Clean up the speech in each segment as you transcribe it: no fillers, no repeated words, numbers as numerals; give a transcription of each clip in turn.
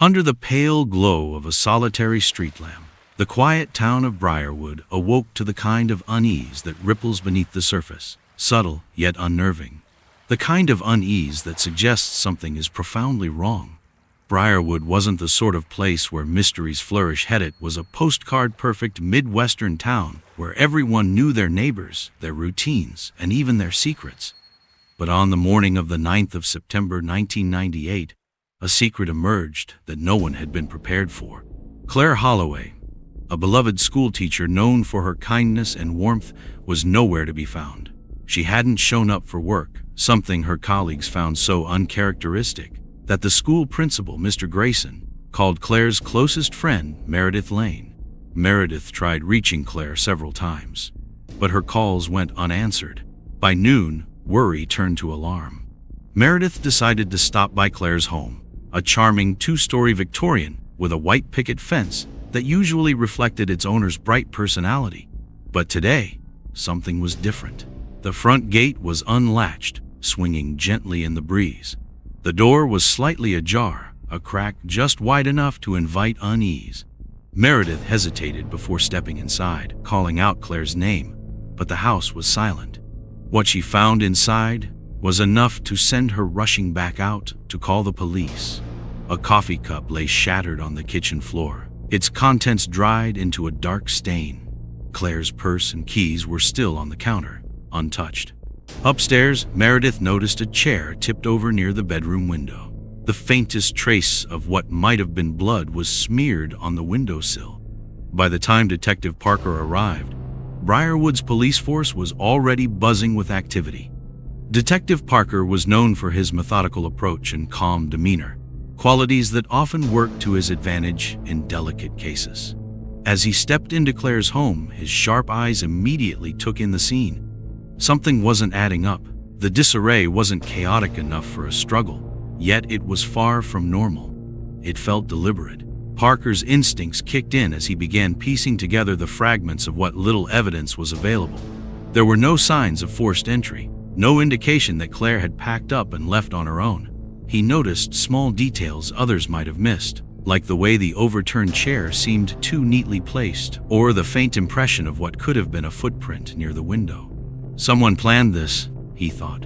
Under the pale glow of a solitary street lamp, the quiet town of Briarwood awoke to the kind of unease that ripples beneath the surface, subtle yet unnerving. The kind of unease that suggests something is profoundly wrong. Briarwood wasn't the sort of place where mysteries flourish. It was a postcard-perfect Midwestern town where everyone knew their neighbors, their routines, and even their secrets. But on the morning of the 9th of September 1998, a secret emerged that no one had been prepared for. Claire Holloway, a beloved schoolteacher known for her kindness and warmth, was nowhere to be found. She hadn't shown up for work, something her colleagues found so uncharacteristic that the school principal, Mr. Grayson, called Claire's closest friend, Meredith Lane. Meredith tried reaching Claire several times, but her calls went unanswered. By noon, worry turned to alarm. Meredith decided to stop by Claire's home, a charming two-story Victorian with a white picket fence that usually reflected its owner's bright personality. But today, something was different. The front gate was unlatched, swinging gently in the breeze. The door was slightly ajar, a crack just wide enough to invite unease. Meredith hesitated before stepping inside, calling out Claire's name, but the house was silent. What she found inside was enough to send her rushing back out to call the police. A coffee cup lay shattered on the kitchen floor, its contents dried into a dark stain. Claire's purse and keys were still on the counter, untouched. Upstairs, Meredith noticed a chair tipped over near the bedroom window. The faintest trace of what might have been blood was smeared on the windowsill. By the time Detective Parker arrived, Briarwood's police force was already buzzing with activity. Detective Parker was known for his methodical approach and calm demeanor, qualities that often worked to his advantage in delicate cases. As he stepped into Claire's home, his sharp eyes immediately took in the scene. Something wasn't adding up. The disarray wasn't chaotic enough for a struggle, yet it was far from normal. It felt deliberate. Parker's instincts kicked in as he began piecing together the fragments of what little evidence was available. There were no signs of forced entry, no indication that Claire had packed up and left on her own. He noticed small details others might have missed, like the way the overturned chair seemed too neatly placed, or the faint impression of what could have been a footprint near the window. Someone planned this, he thought,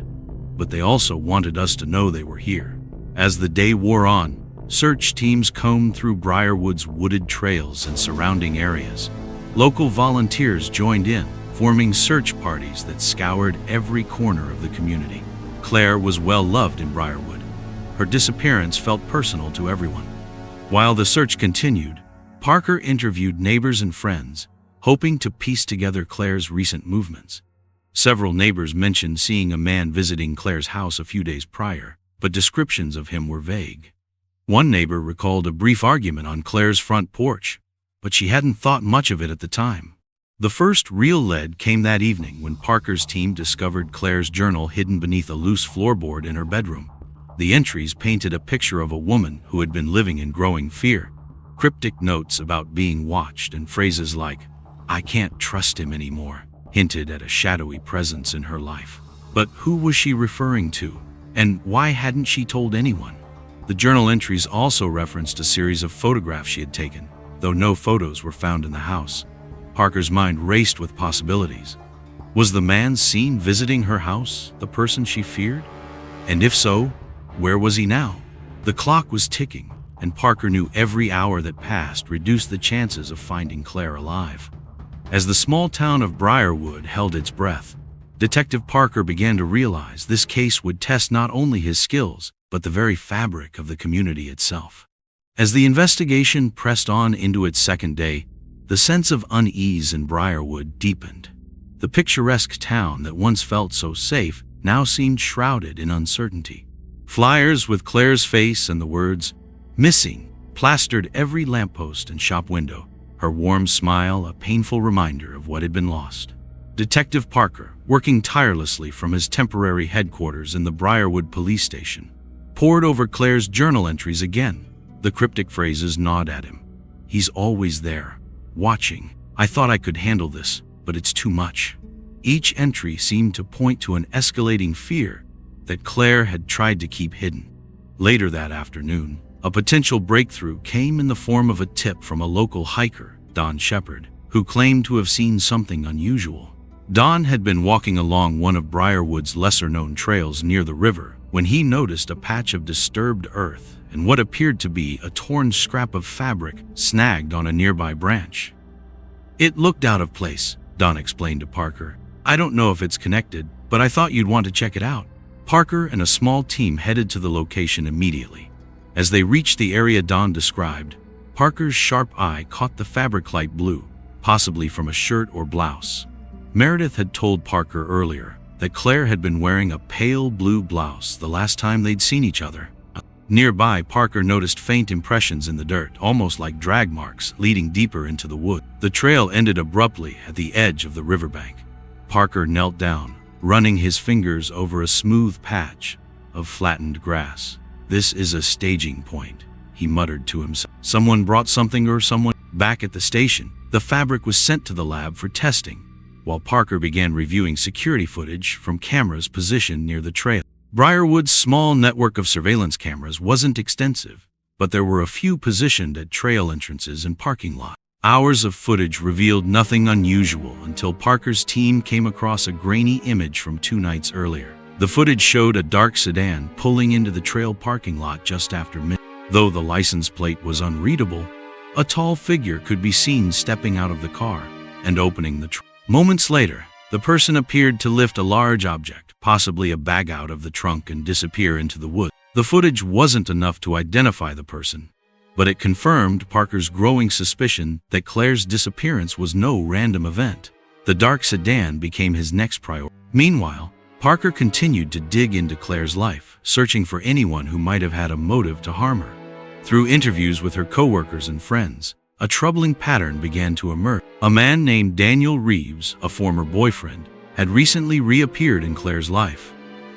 but they also wanted us to know they were here. As the day wore on, search teams combed through Briarwood's wooded trails and surrounding areas. Local volunteers joined in, forming search parties that scoured every corner of the community. Claire was well loved in Briarwood. Her disappearance felt personal to everyone. While the search continued, Parker interviewed neighbors and friends, hoping to piece together Claire's recent movements. Several neighbors mentioned seeing a man visiting Claire's house a few days prior, but descriptions of him were vague. One neighbor recalled a brief argument on Claire's front porch, but she hadn't thought much of it at the time. The first real lead came that evening when Parker's team discovered Claire's journal hidden beneath a loose floorboard in her bedroom. The entries painted a picture of a woman who had been living in growing fear. Cryptic notes about being watched and phrases like, "I can't trust him anymore," hinted at a shadowy presence in her life. But who was she referring to? And why hadn't she told anyone? The journal entries also referenced a series of photographs she had taken, though no photos were found in the house. Parker's mind raced with possibilities. Was the man seen visiting her house the person she feared? And if so, where was he now? The clock was ticking, and Parker knew every hour that passed reduced the chances of finding Claire alive. As the small town of Briarwood held its breath, Detective Parker began to realize this case would test not only his skills, but the very fabric of the community itself. As the investigation pressed on into its second day, the sense of unease in Briarwood deepened. The picturesque town that once felt so safe now seemed shrouded in uncertainty. Flyers with Claire's face and the words, "Missing," plastered every lamppost and shop window, her warm smile a painful reminder of what had been lost. Detective Parker, working tirelessly from his temporary headquarters in the Briarwood police station, pored over Claire's journal entries again. The cryptic phrases gnawed at him. "He's always there, watching. I thought I could handle this, but it's too much." Each entry seemed to point to an escalating fear that Claire had tried to keep hidden. Later that afternoon, A potential breakthrough came in the form of a tip from a local hiker, Don Shepard, who claimed to have seen something unusual. Don had been walking along one of Briarwood's lesser-known trails near the river when he noticed a patch of disturbed earth and what appeared to be a torn scrap of fabric snagged on a nearby branch. "It looked out of place," Don explained to Parker. "I don't know if it's connected, but I thought you'd want to check it out." Parker and a small team headed to the location immediately. As they reached the area Don described, Parker's sharp eye caught the fabric light blue, possibly from a shirt or blouse. Meredith had told Parker earlier that Claire had been wearing a pale blue blouse the last time they'd seen each other. Nearby, Parker noticed faint impressions in the dirt, almost like drag marks, leading deeper into the wood. The trail ended abruptly at the edge of the riverbank. Parker knelt down, running his fingers over a smooth patch of flattened grass. "This is a staging point," he muttered to himself. "Someone brought something or someone." Back at the station, the fabric was sent to the lab for testing, while Parker began reviewing security footage from cameras positioned near the trail. Briarwood's small network of surveillance cameras wasn't extensive, but there were a few positioned at trail entrances and parking lots. Hours of footage revealed nothing unusual until Parker's team came across a grainy image from 2 nights earlier. The footage showed a dark sedan pulling into the trail parking lot just after midnight. Though the license plate was unreadable, a tall figure could be seen stepping out of the car and opening the trunk. Moments later, the person appeared to lift a large object, possibly a bag, out of the trunk and disappear into the woods. The footage wasn't enough to identify the person, but it confirmed Parker's growing suspicion that Claire's disappearance was no random event. The dark sedan became his next priority. Meanwhile, Parker continued to dig into Claire's life, searching for anyone who might have had a motive to harm her. Through interviews with her coworkers and friends, a troubling pattern began to emerge. A man named Daniel Reeves, a former boyfriend, had recently reappeared in Claire's life.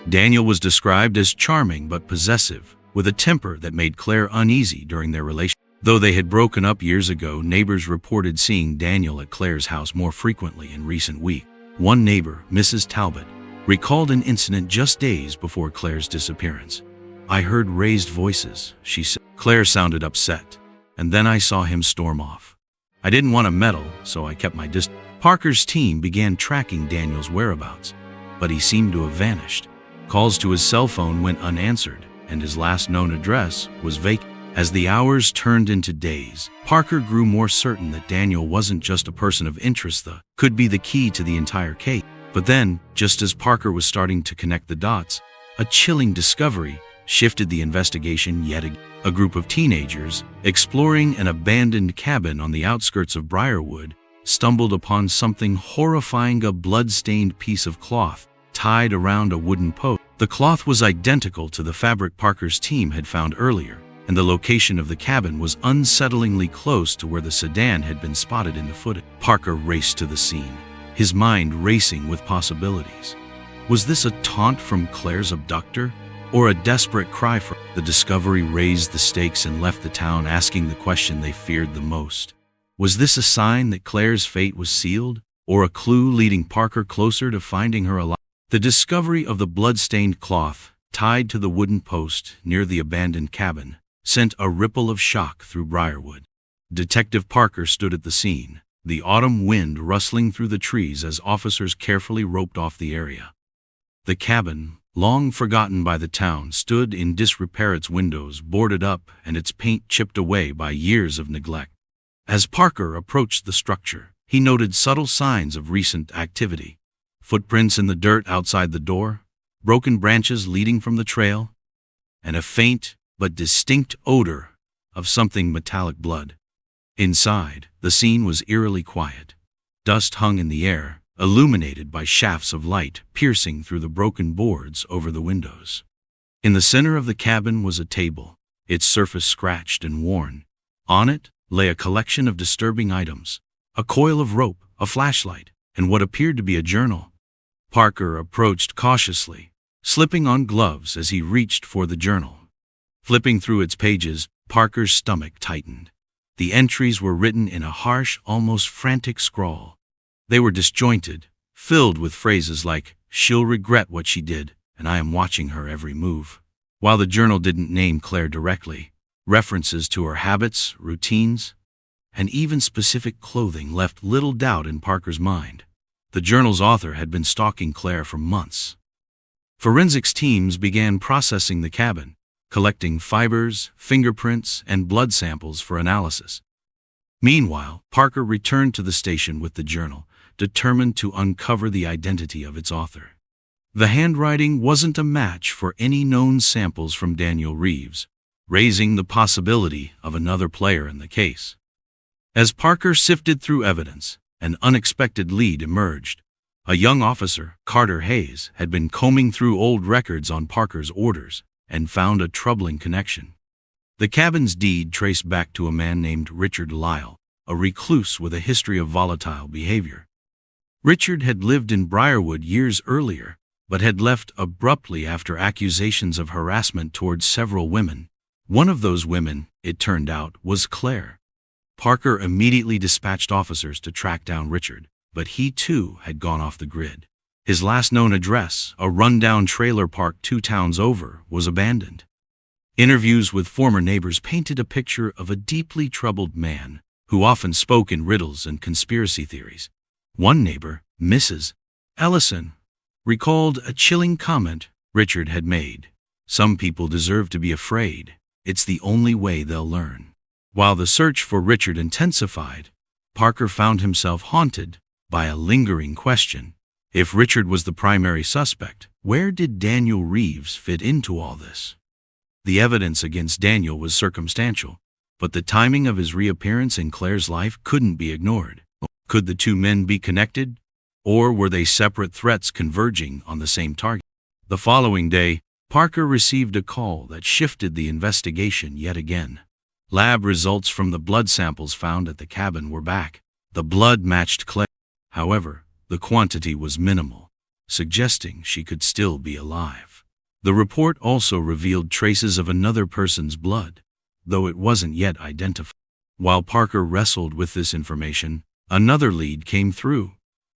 Daniel was described as charming but possessive, with a temper that made Claire uneasy during their relationship. Though they had broken up years ago, neighbors reported seeing Daniel at Claire's house more frequently in recent weeks. One neighbor, Mrs. Talbot, recalled an incident just days before Claire's disappearance. "I heard raised voices," she said. Claire sounded upset, and then I saw him storm off. I didn't want to meddle, so I kept my distance. Parker's team began tracking Daniel's whereabouts, but he seemed to have vanished. Calls to his cell phone went unanswered, and his last known address was vacant. As the hours turned into days, Parker grew more certain that Daniel wasn't just a person of interest that could be the key to the entire case. But then, just as Parker was starting to connect the dots, a chilling discovery shifted the investigation yet again. A group of teenagers, exploring an abandoned cabin on the outskirts of Briarwood, stumbled upon something horrifying: a blood-stained piece of cloth tied around a wooden post. The cloth was identical to the fabric Parker's team had found earlier, and the location of the cabin was unsettlingly close to where the sedan had been spotted in the footage. Parker raced to the scene, his mind racing with possibilities. Was this a taunt from Claire's abductor, or a desperate cry for? The discovery raised the stakes and left the town asking the question they feared the most. Was this a sign that Claire's fate was sealed, or a clue leading Parker closer to finding her alive? The discovery of the blood-stained cloth tied to the wooden post near the abandoned cabin sent a ripple of shock through Briarwood. Detective Parker stood at the scene, the autumn wind rustling through the trees as officers carefully roped off the area. The cabin, long forgotten by the town, stood in disrepair, its windows boarded up and its paint chipped away by years of neglect. As Parker approached the structure, he noted subtle signs of recent activity. Footprints in the dirt outside the door, broken branches leading from the trail, and a faint but distinct odor of something metallic: blood. Inside, the scene was eerily quiet. Dust hung in the air, illuminated by shafts of light piercing through the broken boards over the windows. In the center of the cabin was a table, its surface scratched and worn. On it lay a collection of disturbing items: a coil of rope, a flashlight, and what appeared to be a journal. Parker approached cautiously, slipping on gloves as he reached for the journal. Flipping through its pages, Parker's stomach tightened. The entries were written in a harsh, almost frantic scrawl. They were disjointed, filled with phrases like, "She'll regret what she did, and I am watching her every move." While the journal didn't name Claire directly, References to her habits, routines, and even specific clothing left little doubt in Parker's mind. The journal's author had been stalking Claire for months. Forensics teams began processing the cabin, collecting fibers, fingerprints, and blood samples for analysis. Meanwhile, Parker returned to the station with the journal, determined to uncover the identity of its author. The handwriting wasn't a match for any known samples from Daniel Reeves, raising the possibility of another player in the case. As Parker sifted through evidence, an unexpected lead emerged. A young officer, Carter Hayes, had been combing through old records on Parker's orders and found a troubling connection. The cabin's deed traced back to a man named Richard Lyle, a recluse with a history of volatile behavior. Richard had lived in Briarwood years earlier, but had left abruptly after accusations of harassment towards several women. One of those women, it turned out, was Claire. Parker immediately dispatched officers to track down Richard, but he too had gone off the grid. His last known address, a rundown trailer park 2 towns over, was abandoned. Interviews with former neighbors painted a picture of a deeply troubled man who often spoke in riddles and conspiracy theories. One neighbor, Mrs. Ellison, recalled a chilling comment Richard had made. "Some people deserve to be afraid. It's the only way they'll learn." While the search for Richard intensified, Parker found himself haunted by a lingering question. If Richard was the primary suspect, where did Daniel Reeves fit into all this? The evidence against Daniel was circumstantial, but the timing of his reappearance in Claire's life couldn't be ignored. Could the two men be connected, or were they separate threats converging on the same target? The following day, Parker received a call that shifted the investigation yet again. Lab results from the blood samples found at the cabin were back. The blood matched Claire. However, the quantity was minimal, suggesting she could still be alive. The report also revealed traces of another person's blood, though it wasn't yet identified. While Parker wrestled with this information, another lead came through.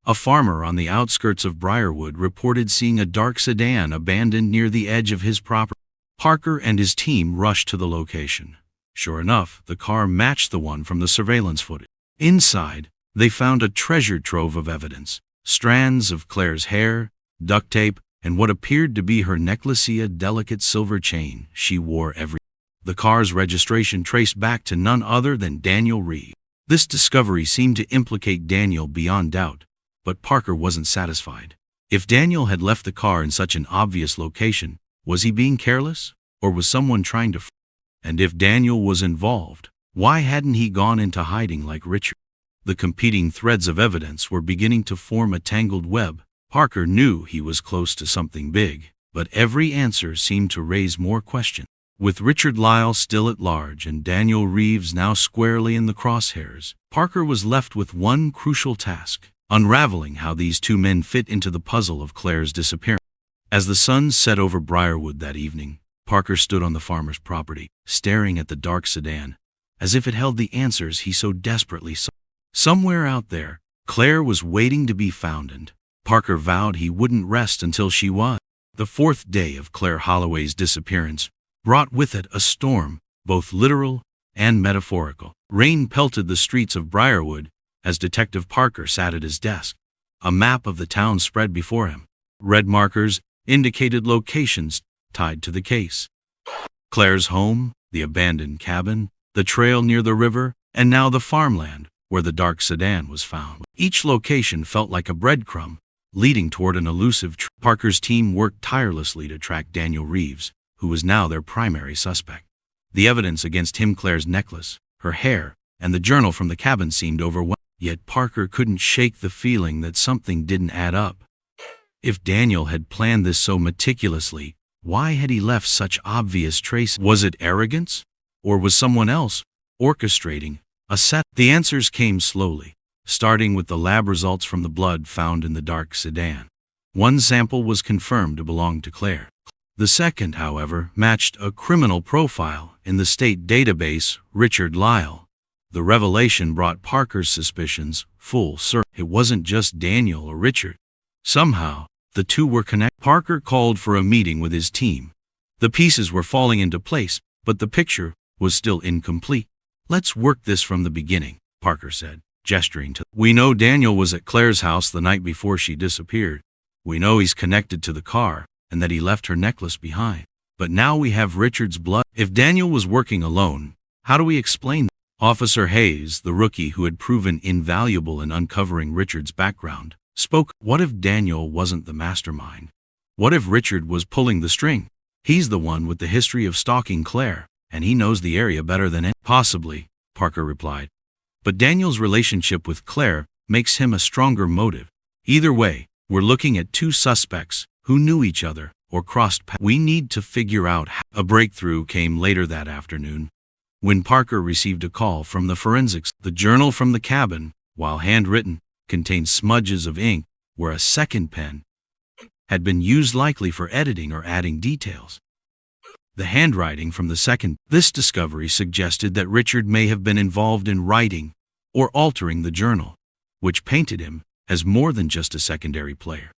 A farmer on the outskirts of Briarwood reported seeing a dark sedan abandoned near the edge of his property. Parker and his team rushed to the location. Sure enough, the car matched the one from the surveillance footage. Inside, they found a treasure trove of evidence: strands of Claire's hair, duct tape, and what appeared to be her necklace, a delicate silver chain she wore every day. The car's registration traced back to none other than Daniel Reeves. This discovery seemed to implicate Daniel beyond doubt, but Parker wasn't satisfied. If Daniel had left the car in such an obvious location, was he being careless, or was someone trying to And if Daniel was involved, why hadn't he gone into hiding like Richard? The competing threads of evidence were beginning to form a tangled web. Parker knew he was close to something big, but every answer seemed to raise more questions. With Richard Lyle still at large and Daniel Reeves now squarely in the crosshairs, Parker was left with one crucial task: unraveling how these two men fit into the puzzle of Claire's disappearance. As the sun set over Briarwood that evening, Parker stood on the farmer's property, staring at the dark sedan, as if it held the answers he so desperately sought. Somewhere out there, Claire was waiting to be found, and Parker vowed he wouldn't rest until she was. The 4th day of Claire Holloway's disappearance brought with it a storm, both literal and metaphorical. Rain pelted the streets of Briarwood as Detective Parker sat at his desk. A map of the town spread before him. Red markers indicated locations tied to the case: Claire's home, the abandoned cabin, the trail near the river, and now the farmland where the dark sedan was found. Each location felt like a breadcrumb, leading toward an elusive Parker's team worked tirelessly to track Daniel Reeves, who was now their primary suspect. The evidence against him, Claire's necklace, her hair, and the journal from the cabin, seemed overwhelming. Yet Parker couldn't shake the feeling that something didn't add up. If Daniel had planned this so meticulously, why had he left such obvious traces? Was it arrogance? Or was someone else orchestrating a set? The answers came slowly, starting with the lab results from the blood found in the dark sedan. One sample was confirmed to belong to Claire. The second, however, matched a criminal profile in the state database, Richard Lyle. The revelation brought Parker's suspicions full circle. It wasn't just Daniel or Richard. Somehow, the two were connected. Parker called for a meeting with his team. The pieces were falling into place, but the picture was still incomplete. "Let's work this from the beginning," Parker said, gesturing to. "We know Daniel was at Claire's house the night before she disappeared. We know he's connected to the car and that he left her necklace behind. But now we have Richard's blood. If Daniel was working alone, how do we explain that?" Officer Hayes, the rookie who had proven invaluable in uncovering Richard's background, spoke. "What if Daniel wasn't the mastermind? What if Richard was pulling the string? He's the one with the history of stalking Claire, and he knows the area better than any." "Possibly," Parker replied. "But Daniel's relationship with Claire makes him a stronger motive. Either way, we're looking at two suspects who knew each other or crossed paths. We need to figure out how." A breakthrough came later that afternoon, when Parker received a call from the forensics. The journal from the cabin, while handwritten, contained smudges of ink where a second pen had been used, likely for editing or adding details. The handwriting from the second. This discovery suggested that Richard may have been involved in writing or altering the journal, which painted him as more than just a secondary player.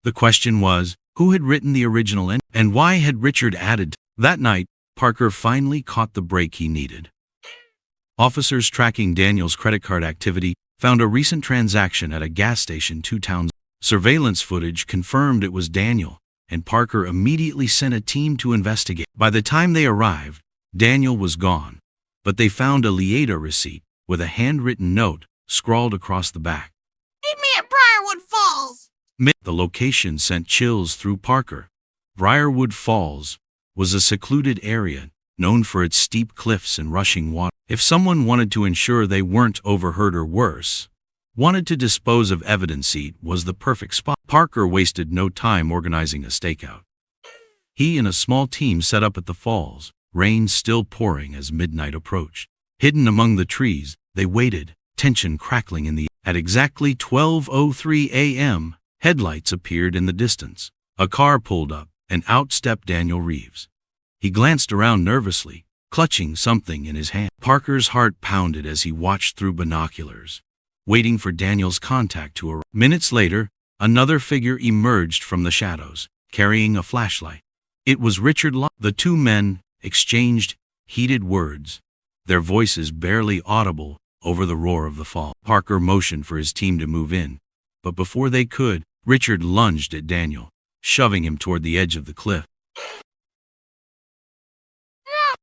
The question was, who had written the original and why had Richard added? That night, Parker finally caught the break he needed. Officers tracking Daniel's credit card activity found a recent transaction at a gas station 2 towns. Surveillance footage confirmed it was Daniel, and Parker immediately sent a team to investigate. By the time they arrived, Daniel was gone, but they found a Liada receipt with a handwritten note scrawled across the back. "Meet me at Briarwood Falls." The location sent chills through Parker. Briarwood Falls was a secluded area known for its steep cliffs and rushing water. If someone wanted to ensure they weren't overheard or worse, wanted to dispose of evidence, it was the perfect spot. Parker wasted no time organizing a stakeout. He and a small team set up at the falls, rain still pouring as midnight approached. Hidden among the trees, they waited, tension crackling in the air. At exactly 12:03 a.m., headlights appeared in the distance. A car pulled up, and out stepped Daniel Reeves. He glanced around nervously, clutching something in his hand. Parker's heart pounded as he watched through binoculars, waiting for Daniel's contact to arrive. Minutes later, another figure emerged from the shadows, carrying a flashlight. It was Richard Lyle. The two men exchanged heated words, their voices barely audible over the roar of the fall. Parker motioned for his team to move in, but before they could, Richard lunged at Daniel, shoving him toward the edge of the cliff.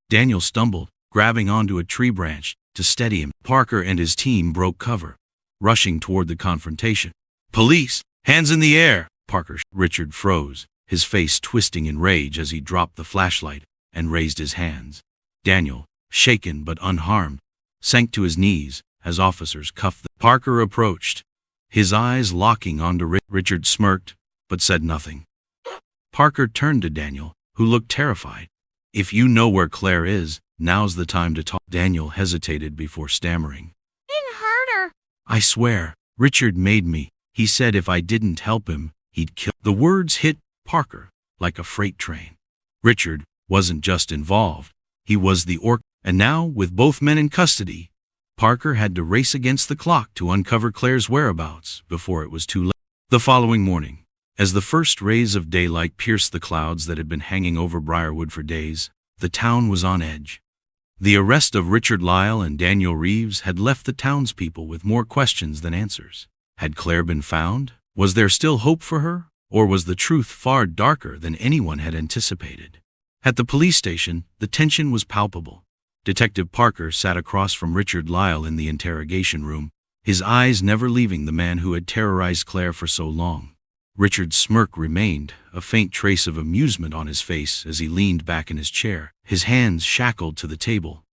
Daniel stumbled, grabbing onto a tree branch to steady him. Parker and his team broke cover, rushing toward the confrontation. "Police! Hands in the air!" Parker. Richard froze, his face twisting in rage as he dropped the flashlight and raised his hands. Daniel, shaken but unharmed, sank to his knees as officers cuffed them. Parker approached, his eyes locking onto Richard smirked, but said nothing. Parker turned to Daniel, who looked terrified. "If you know where Claire is, now's the time to talk." Daniel hesitated before stammering. "Didn't hurt her." "I swear, Richard made me. He said if I didn't help him, he'd kill." The words hit Parker like a freight train. Richard wasn't just involved, he was the orc. And now, with both men in custody, Parker had to race against the clock to uncover Claire's whereabouts before it was too late. The following morning, as the first rays of daylight pierced the clouds that had been hanging over Briarwood for days, the town was on edge. The arrest of Richard Lyle and Daniel Reeves had left the townspeople with more questions than answers. Had Claire been found? Was there still hope for her? Or was the truth far darker than anyone had anticipated? At the police station, the tension was palpable. Detective Parker sat across from Richard Lyle in the interrogation room, his eyes never leaving the man who had terrorized Claire for so long. Richard's smirk remained, a faint trace of amusement on his face as he leaned back in his chair, his hands shackled to the table.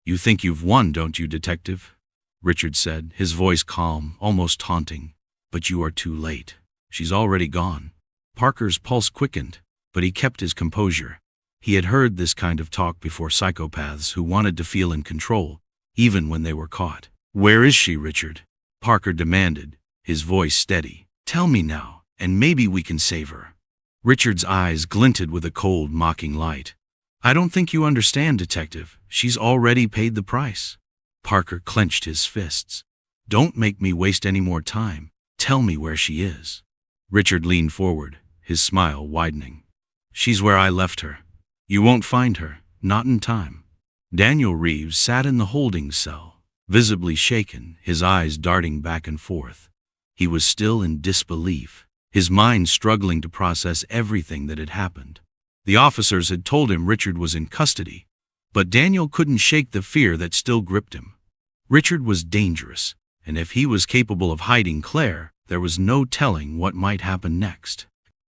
"You think you've won, don't you, Detective?" Richard said, his voice calm, almost taunting. "But you are too late. She's already gone." Parker's pulse quickened, but he kept his composure. He had heard this kind of talk before, psychopaths who wanted to feel in control, even when they were caught. "Where is she, Richard?" Parker demanded, his voice steady. "Tell me now, and maybe we can save her." Richard's eyes glinted with a cold, mocking light. "I don't think you understand, Detective. She's already paid the price." Parker clenched his fists. "Don't make me waste any more time. Tell me where she is." Richard leaned forward, his smile widening. "She's where I left her. You won't find her, not in time." Daniel Reeves sat in the holding cell, visibly shaken, his eyes darting back and forth. He was still in disbelief, his mind struggling to process everything that had happened. The officers had told him Richard was in custody, but Daniel couldn't shake the fear that still gripped him. Richard was dangerous, and if he was capable of hiding Claire, there was no telling what might happen next.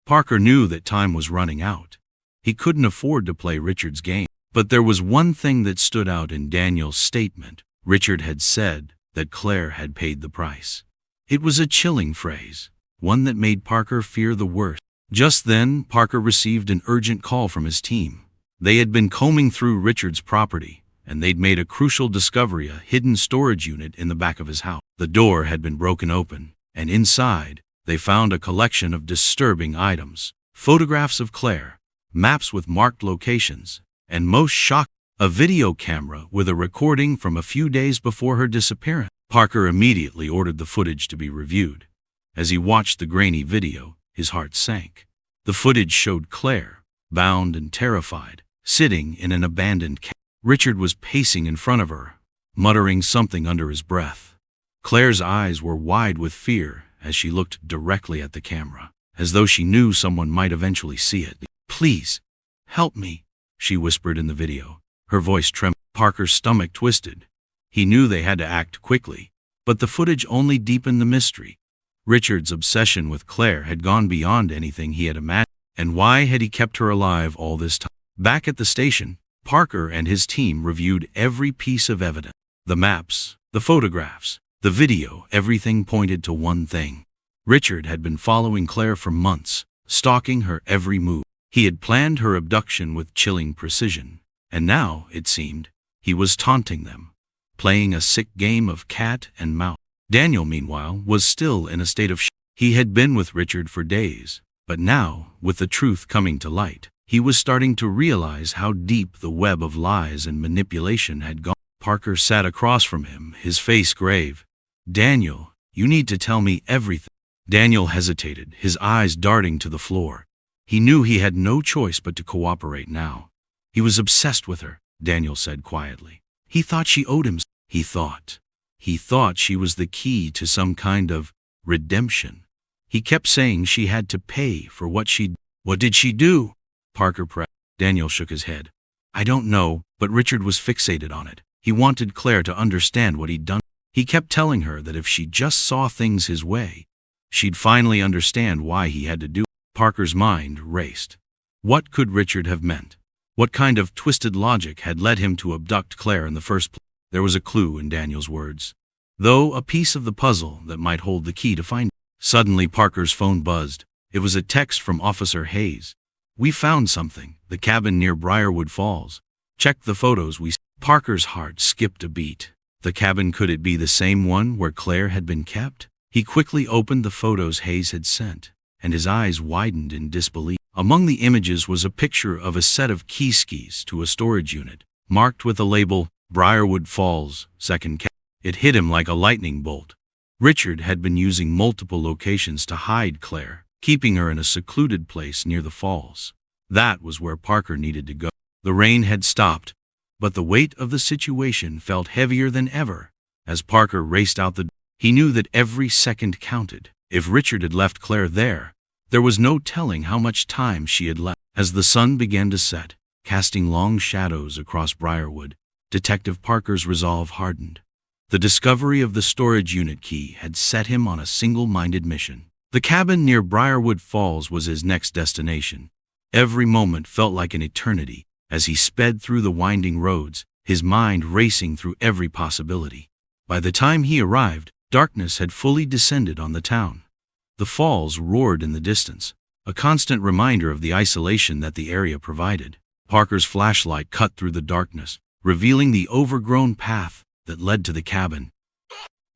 Parker knew that time was running out. He couldn't afford to play Richard's game. But there was one thing that stood out in Daniel's statement. Richard had said that Claire had paid the price. It was a chilling phrase, one that made Parker fear the worst. Just then, Parker received an urgent call from his team. They had been combing through Richard's property, and they'd made a crucial discovery: a hidden storage unit in the back of his house. The door had been broken open, and inside, they found a collection of disturbing items: photographs of Claire, maps with marked locations, and most shocking, a video camera with a recording from a few days before her disappearance. Parker immediately ordered the footage to be reviewed. As he watched the grainy video, his heart sank. The footage showed Claire, bound and terrified, sitting in an abandoned cabin. Richard was pacing in front of her, muttering something under his breath. Claire's eyes were wide with fear as she looked directly at the camera, as though she knew someone might eventually see it. "Please, help me," she whispered in the video, her voice trembling. Parker's stomach twisted. He knew they had to act quickly, but the footage only deepened the mystery. Richard's obsession with Claire had gone beyond anything he had imagined. And why had he kept her alive all this time? Back at the station, Parker and his team reviewed every piece of evidence. The maps, the photographs, the video, everything pointed to one thing. Richard had been following Claire for months, stalking her every move. He had planned her abduction with chilling precision, and now, it seemed, he was taunting them, playing a sick game of cat and mouse. Daniel, meanwhile, was still in a state of shock. He had been with Richard for days, but now, with the truth coming to light, he was starting to realize how deep the web of lies and manipulation had gone. Parker sat across from him, his face grave. "Daniel, you need to tell me everything." Daniel hesitated, his eyes darting to the floor. He knew he had no choice but to cooperate now. He was obsessed with her, Daniel said quietly. He thought she owed him. He thought she was the key to some kind of redemption. He kept saying she had to pay for what she'd. "What did she do?" Parker pressed. Daniel shook his head. "I don't know, but Richard was fixated on it. He wanted Claire to understand what he'd done. He kept telling her that if she just saw things his way, she'd finally understand why he had to do it." Parker's mind raced. What could Richard have meant? What kind of twisted logic had led him to abduct Claire in the first place? There was a clue in Daniel's words, though a piece of the puzzle that might hold the key to find it. Suddenly Parker's phone buzzed. It was a text from Officer Hayes. "We found something, the cabin near Briarwood Falls. Check the photos we." Parker's heart skipped a beat. The cabin, could it be the same one where Claire had been kept? He quickly opened the photos Hayes had sent, and his eyes widened in disbelief. Among the images was a picture of a set of key skis to a storage unit, marked with a label, Briarwood Falls, second cabin. It hit him like a lightning bolt. Richard had been using multiple locations to hide Claire, keeping her in a secluded place near the falls. That was where Parker needed to go. The rain had stopped, but the weight of the situation felt heavier than ever. As Parker raced out the door, he knew that every second counted. If Richard had left Claire there was no telling how much time she had left. As the sun began to set, casting long shadows across Briarwood, Detective Parker's resolve hardened. The discovery of the storage unit key had set him on a single-minded mission. The cabin near Briarwood Falls was his next destination. Every moment felt like an eternity as he sped through the winding roads, his mind racing through every possibility. By the time he arrived, darkness had fully descended on the town. The falls roared in the distance, a constant reminder of the isolation that the area provided. Parker's flashlight cut through the darkness, revealing the overgrown path that led to the cabin.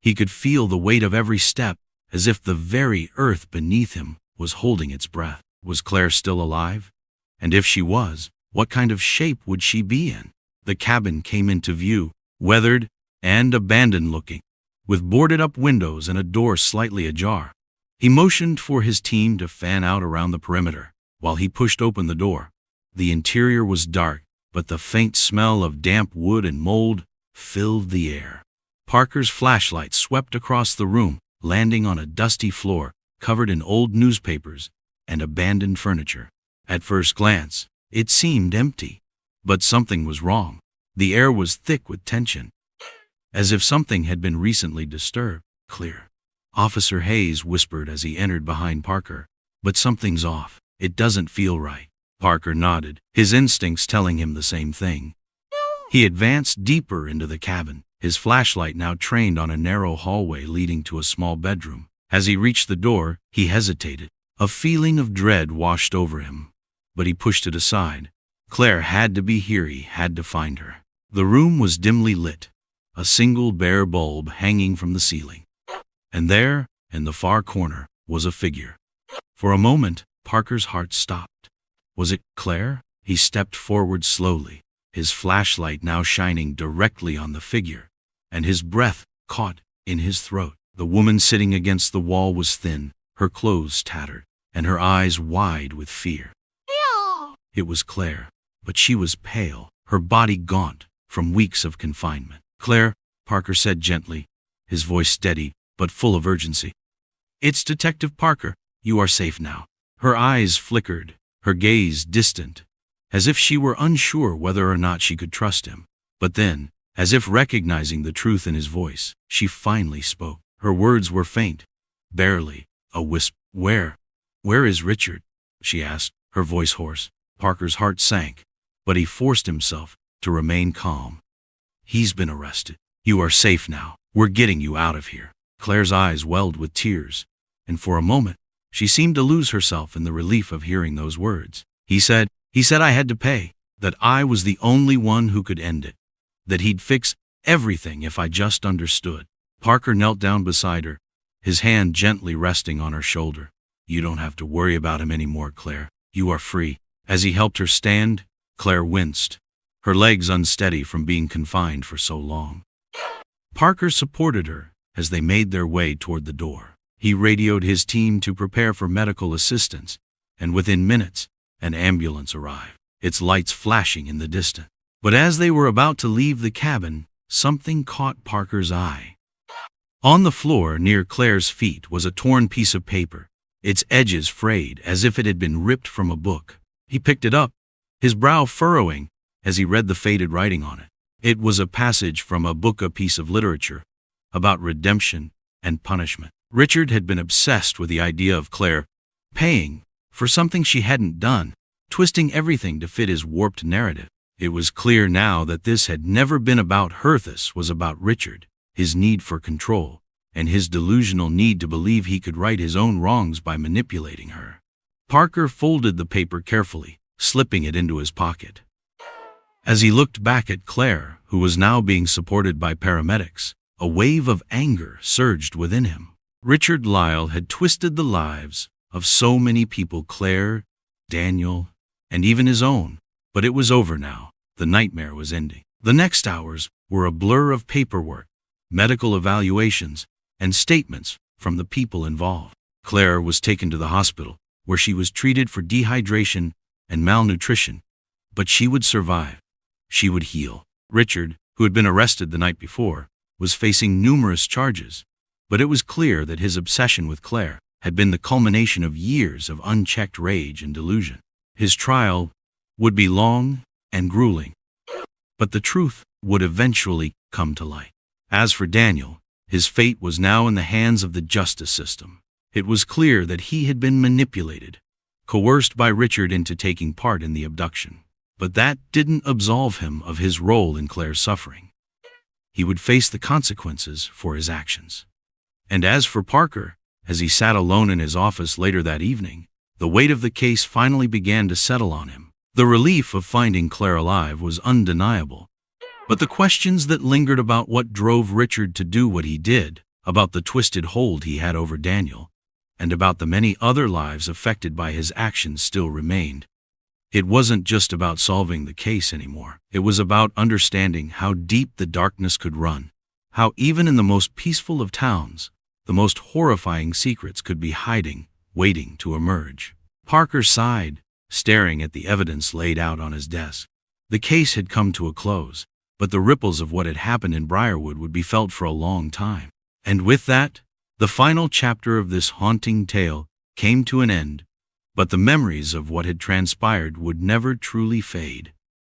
He could feel the weight of every step, as if the very earth beneath him was holding its breath. Was Claire still alive? And if she was, what kind of shape would she be in? The cabin came into view, weathered and abandoned-looking, with boarded-up windows and a door slightly ajar. He motioned for his team to fan out around the perimeter, while he pushed open the door. The interior was dark, but the faint smell of damp wood and mold filled the air. Parker's flashlight swept across the room, landing on a dusty floor covered in old newspapers and abandoned furniture. At first glance, it seemed empty, but something was wrong. The air was thick with tension, as if something had been recently disturbed. Clear, Officer Hayes whispered as he entered behind Parker. But something's off. It doesn't feel right. Parker nodded, his instincts telling him the same thing. He advanced deeper into the cabin, his flashlight now trained on a narrow hallway leading to a small bedroom. As he reached the door, he hesitated. A feeling of dread washed over him, but he pushed it aside. Claire had to be here, he had to find her. The room was dimly lit, a single bare bulb hanging from the ceiling. And there, in the far corner, was a figure. For a moment, Parker's heart stopped. Was it Claire? He stepped forward slowly, his flashlight now shining directly on the figure, and his breath caught in his throat. The woman sitting against the wall was thin, her clothes tattered, and her eyes wide with fear. Ew. It was Claire, but she was pale, her body gaunt from weeks of confinement. "Claire," Parker said gently, his voice steady but full of urgency. "It's Detective Parker. You are safe now." Her eyes flickered, her gaze distant, as if she were unsure whether or not she could trust him. But then, as if recognizing the truth in his voice, she finally spoke. Her words were faint, barely a whisper. Where is Richard?" she asked, her voice hoarse. Parker's heart sank, but he forced himself to remain calm. "He's been arrested. You are safe now. We're getting you out of here." Claire's eyes welled with tears, and for a moment, she seemed to lose herself in the relief of hearing those words. He said I had to pay, that I was the only one who could end it, that he'd fix everything if I just understood. Parker knelt down beside her, his hand gently resting on her shoulder. "You don't have to worry about him anymore, Claire. You are free." As he helped her stand, Claire winced, her legs unsteady from being confined for so long. Parker supported her as they made their way toward the door. He radioed his team to prepare for medical assistance, and within minutes, an ambulance arrived, its lights flashing in the distance. But as they were about to leave the cabin, something caught Parker's eye. On the floor near Claire's feet was a torn piece of paper, its edges frayed as if it had been ripped from a book. He picked it up, his brow furrowing as he read the faded writing on it. It was a passage from a book, a piece of literature, about redemption and punishment. Richard had been obsessed with the idea of Claire paying for something she hadn't done, twisting everything to fit his warped narrative. It was clear now that this had never been about her. This was about Richard, his need for control, and his delusional need to believe he could right his own wrongs by manipulating her. Parker folded the paper carefully, slipping it into his pocket. As he looked back at Claire, who was now being supported by paramedics, a wave of anger surged within him. Richard Lyle had twisted the lives of so many people, Claire, Daniel, and even his own. But it was over now. The nightmare was ending. The next hours were a blur of paperwork, medical evaluations, and statements from the people involved. Claire was taken to the hospital, where she was treated for dehydration and malnutrition. But she would survive. She would heal. Richard, who had been arrested the night before, was facing numerous charges. But it was clear that his obsession with Claire had been the culmination of years of unchecked rage and delusion. His trial would be long and grueling, but the truth would eventually come to light. As for Daniel, his fate was now in the hands of the justice system. It was clear that he had been manipulated, coerced by Richard into taking part in the abduction. But that didn't absolve him of his role in Claire's suffering. He would face the consequences for his actions. And as for Parker, as he sat alone in his office later that evening, the weight of the case finally began to settle on him. The relief of finding Claire alive was undeniable, but the questions that lingered about what drove Richard to do what he did, about the twisted hold he had over Daniel, and about the many other lives affected by his actions still remained. It wasn't just about solving the case anymore. It was about understanding how deep the darkness could run, how even in the most peaceful of towns, the most horrifying secrets could be hiding, waiting to emerge. Parker sighed, staring at the evidence laid out on his desk. The case had come to a close, but the ripples of what had happened in Briarwood would be felt for a long time. And with that, the final chapter of this haunting tale came to an end, but the memories of what had transpired would never truly fade.